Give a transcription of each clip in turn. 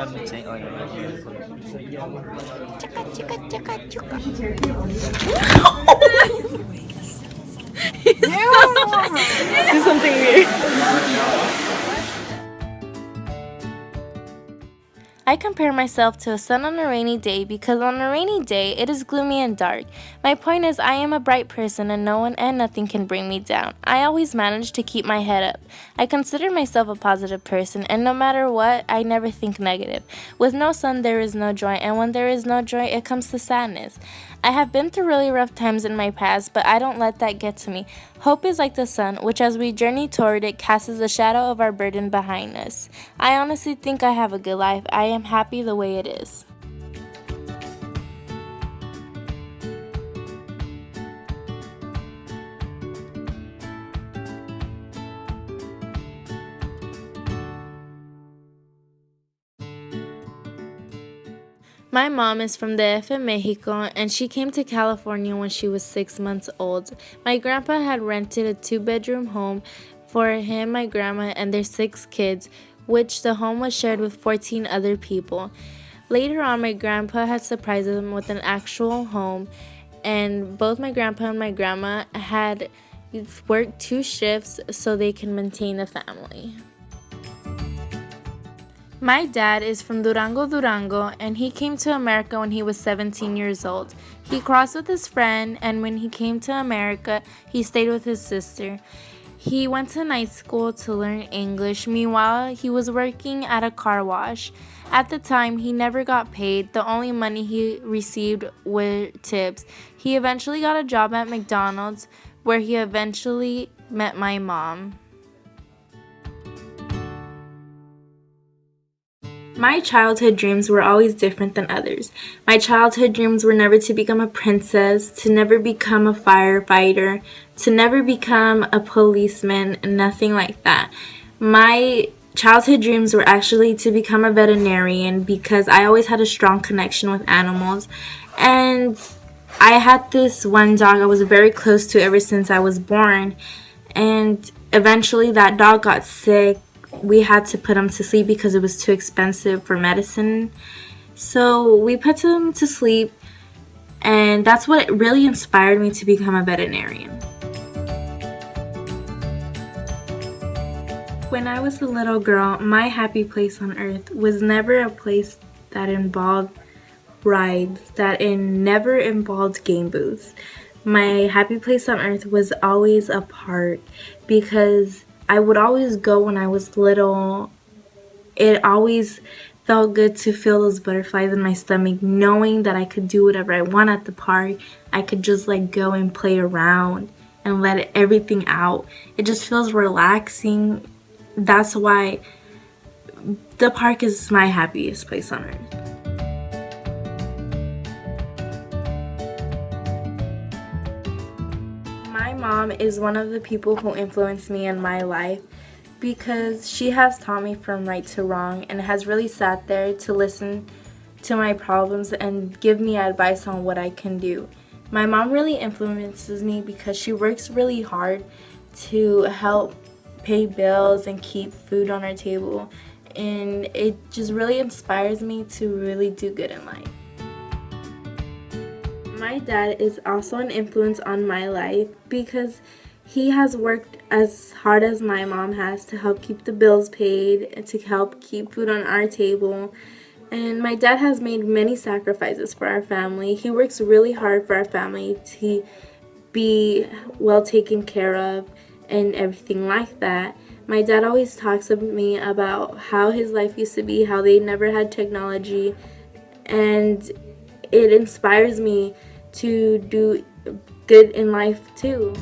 Do something weird. I compare myself to a sun on a rainy day because on a rainy day it is gloomy and dark. My point is I am a bright person and no one and nothing can bring me down. I always manage to keep my head up. I consider myself a positive person and no matter what, I never think negative. With no sun there is no joy and when there is no joy it comes to sadness. I have been through really rough times in my past, but I don't let that get to me. Hope is like the sun, which as we journey toward it casts the shadow of our burden behind us. I honestly think I have a good life. I am happy the way it is. My mom is from the DF, Mexico, and she came to California when she was 6 months old. My grandpa had rented a 2-bedroom home for him, my grandma, and their 6 kids, which the home was shared with 14 other people. Later on, my grandpa had surprised them with an actual home, and both my grandpa and my grandma had worked 2 shifts so they can maintain the family. My dad is from Durango, Durango, and he came to America when he was 17 years old. He crossed with his friend, and when he came to America, he stayed with his sister. He went to night school to learn English. Meanwhile, he was working at a car wash. At the time, he never got paid. The only money he received were tips. He eventually got a job at McDonald's, where he eventually met my mom. My childhood dreams were always different than others. My childhood dreams were never to become a princess, to never become a firefighter, to never become a policeman, nothing like that. My childhood dreams were actually to become a veterinarian because I always had a strong connection with animals. And I had this one dog I was very close to ever since I was born. And eventually that dog got sick. We had to put him to sleep because it was too expensive for medicine. So we put him to sleep, and that's what really inspired me to become a veterinarian. When I was a little girl, my happy place on earth was never a place that involved rides, that never involved game booths. My happy place on earth was always a park because I would always go when I was little. It always felt good to feel those butterflies in my stomach, knowing that I could do whatever I want at the park. I could just go and play around and let everything out. It just feels relaxing. That's why the park is my happiest place on earth. My mom is one of the people who influenced me in my life because she has taught me from right to wrong and has really sat there to listen to my problems and give me advice on what I can do. My mom really influences me because she works really hard to help pay bills and keep food on our table, and it just really inspires me to really do good in life. My dad is also an influence on my life because he has worked as hard as my mom has to help keep the bills paid and to help keep food on our table. And my dad has made many sacrifices for our family. He works really hard for our family to be well taken care of and everything like that. My dad always talks to me about how his life used to be, how they never had technology, and it inspires me to do good in life too.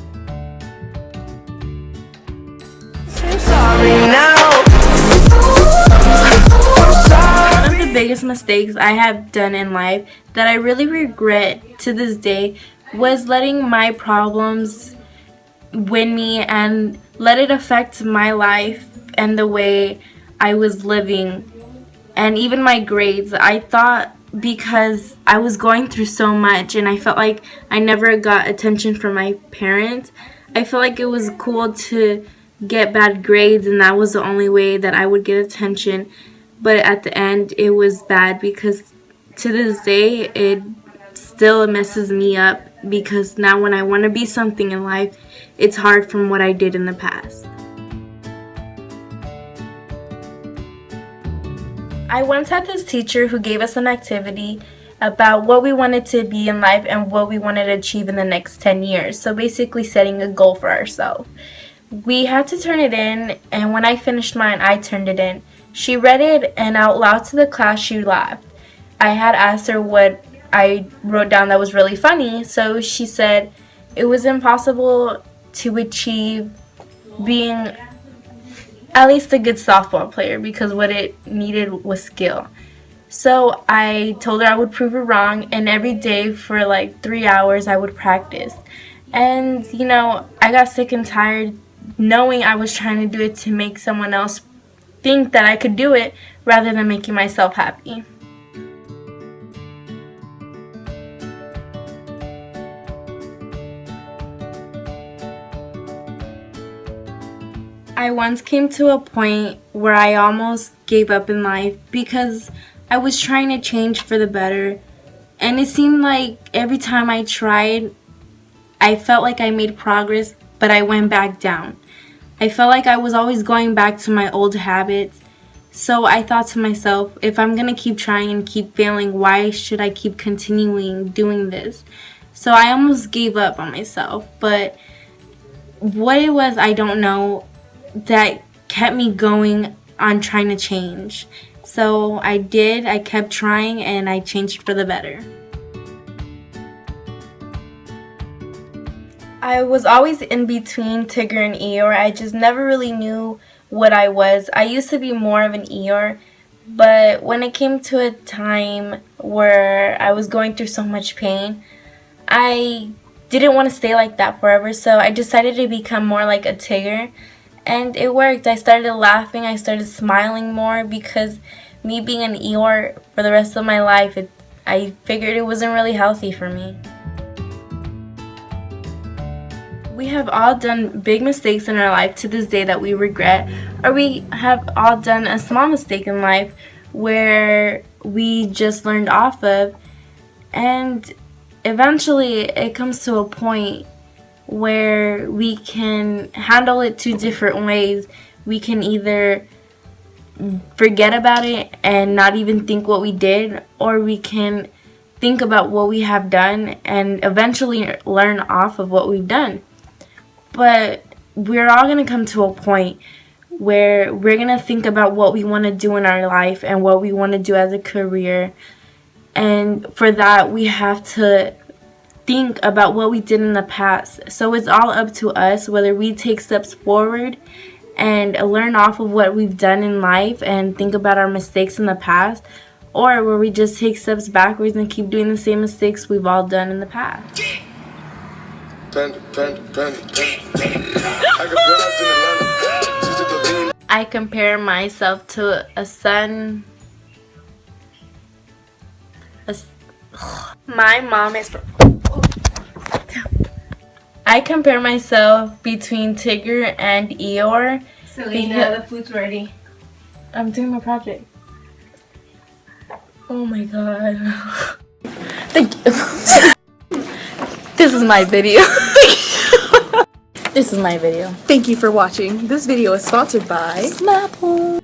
One of the biggest mistakes I have done in life that I really regret to this day was letting my problems win me and let it affect my life and the way I was living and even my grades. I thought because I was going through so much and I felt like I never got attention from my parents, I felt like it was cool to get bad grades and that was the only way that I would get attention. but at the end it was bad because to this day it still messes me up because now when I want to be something in life, it's hard from what I did in the past. I once had this teacher who gave us an activity about what we wanted to be in life and what we wanted to achieve in the next 10 years. So basically setting a goal for ourselves. We had to turn it in, and when I finished mine, I turned it in. She read it, and out loud to the class, she laughed. I had asked her what I wrote down that was really funny, so she said it was impossible to achieve being at least a good softball player because what it needed was skill. So I told her I would prove her wrong, and every day for like 3 hours I would practice. And I got sick and tired knowing I was trying to do it to make someone else think that I could do it rather than making myself happy. I once came to a point where I almost gave up in life because I was trying to change for the better, and it seemed like every time I tried, I felt like I made progress, but I went back down. I felt like I was always going back to my old habits, so I thought to myself, if I'm gonna keep trying and keep failing, why should I keep continuing doing this? So I almost gave up on myself, but what it was, I don't know, that kept me going on trying to change. So I kept trying, and I changed for the better. I was always in between Tigger and Eeyore. I just never really knew what I was. I used to be more of an Eeyore, but when it came to a time where I was going through so much pain, I didn't want to stay like that forever, so I decided to become more like a Tigger. And it worked. I started laughing. I started smiling more because me being an Eeyore for the rest of my life, I figured it wasn't really healthy for me. We have all done big mistakes in our life to this day that we regret, or we have all done a small mistake in life where we just learned off of, and eventually it comes to a point where we can handle it two different ways. We can either forget about it and not even think what we did, or we can think about what we have done and eventually learn off of what we've done. But we're all going to come to a point where we're going to think about what we want to do in our life and what we want to do as a career. And for that, we have to think about what we did in the past. So it's all up to us whether we take steps forward and learn off of what we've done in life and think about our mistakes in the past, or where we just take steps backwards and keep doing the same mistakes we've all done in the past. I compare myself to a sun. My mom is. I compare myself between Tigger and Eeyore. Selena, the food's ready. I'm doing my project. Oh my god. Thank you. This is my video. This is my video. Thank you for watching. This video is sponsored by Snapple.